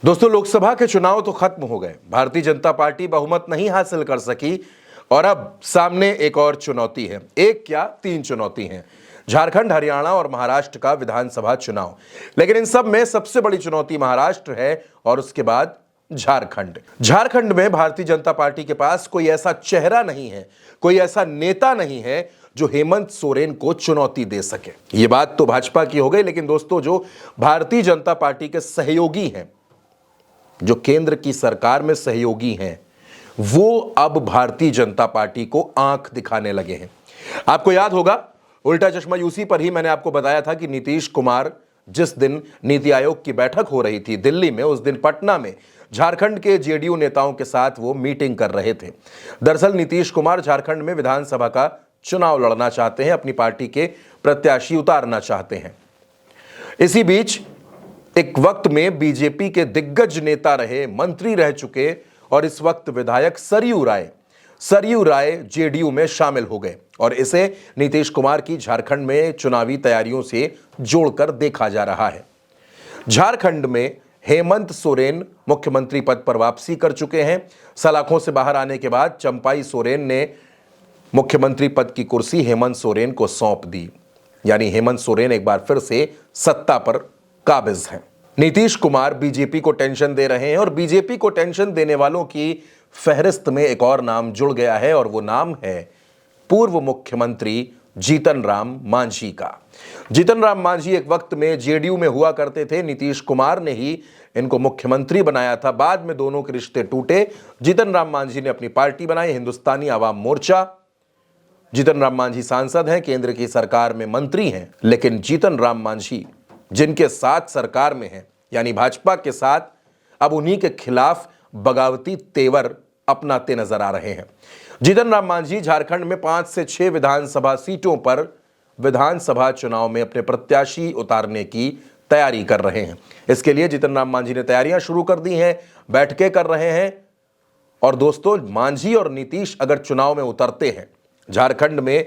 दोस्तों, लोकसभा के चुनाव तो खत्म हो गए। भारतीय जनता पार्टी बहुमत नहीं हासिल कर सकी और अब सामने एक और चुनौती है। एक क्या, तीन चुनौती हैं। झारखंड, हरियाणा और महाराष्ट्र का विधानसभा चुनाव। लेकिन इन सब में सबसे बड़ी चुनौती महाराष्ट्र है और उसके बाद झारखंड में भारतीय जनता पार्टी के पास कोई ऐसा चेहरा नहीं है, कोई ऐसा नेता नहीं है जो हेमंत सोरेन को चुनौती दे सके। यह बात तो भाजपा की हो गई, लेकिन दोस्तों, जो भारतीय जनता पार्टी के सहयोगी हैं, जो केंद्र की सरकार में सहयोगी हैं, वो अब भारतीय जनता पार्टी को आंख दिखाने लगे हैं। आपको याद होगा, उल्टा चश्मा यूसी पर ही मैंने आपको बताया था कि नीतीश कुमार जिस दिन नीति आयोग की बैठक हो रही थी दिल्ली में, उस दिन पटना में झारखंड के जेडीयू नेताओं के साथ वो मीटिंग कर रहे थे। दरअसल नीतीश कुमार झारखंड में विधानसभा का चुनाव लड़ना चाहते हैं, अपनी पार्टी के प्रत्याशी उतारना चाहते हैं। इसी बीच एक वक्त में बीजेपी के दिग्गज नेता रहे, मंत्री रह चुके और इस वक्त विधायक सरयू राय जेडीयू में शामिल हो गए और इसे नीतीश कुमार की झारखंड में चुनावी तैयारियों से जोड़कर देखा जा रहा है। झारखंड में हेमंत सोरेन मुख्यमंत्री पद पर वापसी कर चुके हैं। सलाखों से बाहर आने के बाद चंपाई सोरेन ने मुख्यमंत्री पद की कुर्सी हेमंत सोरेन को सौंप दी। यानी हेमंत सोरेन एक बार फिर से सत्ता पर काबिज हैं। नीतीश कुमार बीजेपी को टेंशन दे रहे हैं और बीजेपी को टेंशन देने वालों की फहरिस्त में एक और नाम जुड़ गया है और वो नाम है पूर्व मुख्यमंत्री जीतन राम मांझी का। जीतन राम मांझी एक वक्त में जेडीयू में हुआ करते थे। नीतीश कुमार ने ही इनको मुख्यमंत्री बनाया था। बाद में दोनों के रिश्ते टूटे। जीतन राम मांझी ने अपनी पार्टी बनाई, हिंदुस्तानी आवाम मोर्चा। जीतन राम मांझी सांसद हैं, केंद्र की सरकार में मंत्री हैं, लेकिन जीतन राम मांझी जिनके साथ सरकार में है, यानी भाजपा के साथ, अब उन्हीं के खिलाफ बगावती तेवर अपनाते नजर आ रहे हैं। जीतन राम मांझी झारखंड में 5 से 6 विधानसभा सीटों पर विधानसभा चुनाव में अपने प्रत्याशी उतारने की तैयारी कर रहे हैं। इसके लिए जीतन राम मांझी ने तैयारियां शुरू कर दी हैं, बैठकें कर रहे हैं। और दोस्तों, मांझी और नीतीश अगर चुनाव में उतरते हैं, झारखंड में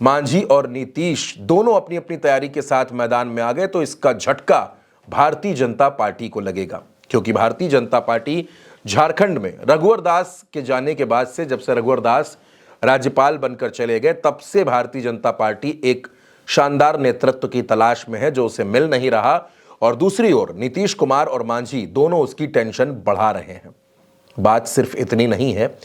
मांझी और नीतीश दोनों अपनी अपनी तैयारी के साथ मैदान में आ गए, तो इसका झटका भारतीय जनता पार्टी को लगेगा। क्योंकि भारतीय जनता पार्टी झारखंड में रघुवर दास के जाने के बाद से, जब से रघुवर दास राज्यपाल बनकर चले गए, तब से भारतीय जनता पार्टी एक शानदार नेतृत्व की तलाश में है जो उसे मिल नहीं रहा। और दूसरी ओर नीतीश कुमार और मांझी दोनों उसकी टेंशन बढ़ा रहे हैं। बात सिर्फ इतनी नहीं है,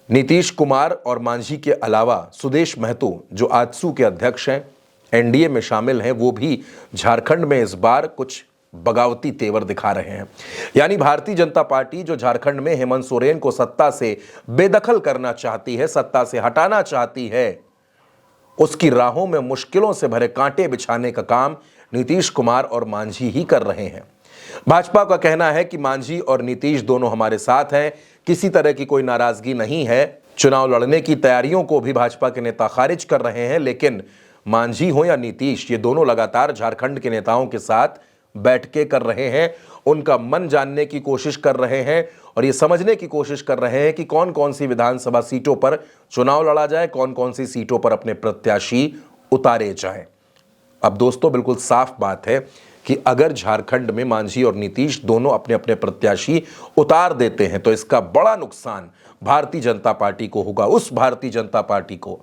नीतीश कुमार और मांझी के अलावा सुदेश महतो, जो आजसू के अध्यक्ष हैं, एनडीए में शामिल हैं, वो भी झारखंड में इस बार कुछ बगावती तेवर दिखा रहे हैं। यानी भारतीय जनता पार्टी जो झारखंड में हेमंत सोरेन को सत्ता से बेदखल करना चाहती है, सत्ता से हटाना चाहती है, उसकी राहों में मुश्किलों से भरे कांटे बिछाने का काम नीतीश कुमार और मांझी ही कर रहे हैं। भाजपा का कहना है कि मांझी और नीतीश दोनों हमारे साथ हैं, किसी तरह की कोई नाराजगी नहीं है। चुनाव लड़ने की तैयारियों को भी भाजपा के नेता खारिज कर रहे हैं, लेकिन मांझी हो या नीतीश, ये दोनों लगातार झारखंड के नेताओं के साथ बैठकें कर रहे हैं, उनका मन जानने की कोशिश कर रहे हैं और ये समझने की कोशिश कर रहे हैं कि कौन कौन सी विधानसभा सीटों पर चुनाव लड़ा जाए, कौन कौन सी सीटों पर अपने प्रत्याशी उतारे जाएं। अब दोस्तों, बिल्कुल साफ बात है कि अगर झारखंड में मांझी और नीतीश दोनों अपने अपने प्रत्याशी उतार देते हैं तो इसका बड़ा नुकसान भारतीय जनता पार्टी को होगा। उस भारतीय जनता पार्टी को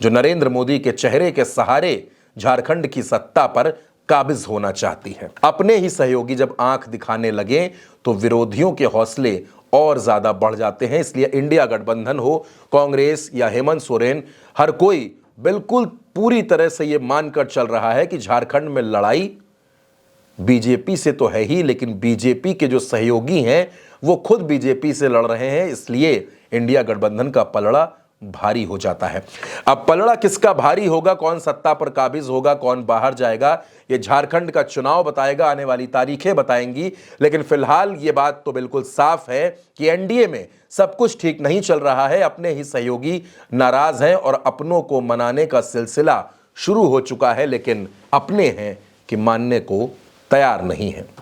जो नरेंद्र मोदी के चेहरे के सहारे झारखंड की सत्ता पर काबिज होना चाहती है। अपने ही सहयोगी जब आंख दिखाने लगे तो विरोधियों के हौसले और ज्यादा बढ़ जाते हैं। इसलिए इंडिया गठबंधन हो, कांग्रेस या हेमंत सोरेन, हर कोई बिल्कुल पूरी तरह से यह मानकर चल रहा है कि झारखंड में लड़ाई बीजेपी से तो है ही, लेकिन बीजेपी के जो सहयोगी हैं वो खुद बीजेपी से लड़ रहे हैं। इसलिए इंडिया गठबंधन का पलड़ा भारी हो जाता है। अब पलड़ा किसका भारी होगा, कौन सत्ता पर काबिज होगा, कौन बाहर जाएगा, ये झारखंड का चुनाव बताएगा, आने वाली तारीखें बताएंगी। लेकिन फिलहाल ये बात तो बिल्कुल साफ है कि एनडीए में सब कुछ ठीक नहीं चल रहा है। अपने ही सहयोगी नाराज हैं और अपनों को मनाने का सिलसिला शुरू हो चुका है, लेकिन अपने हैं कि मानने को तैयार नहीं है।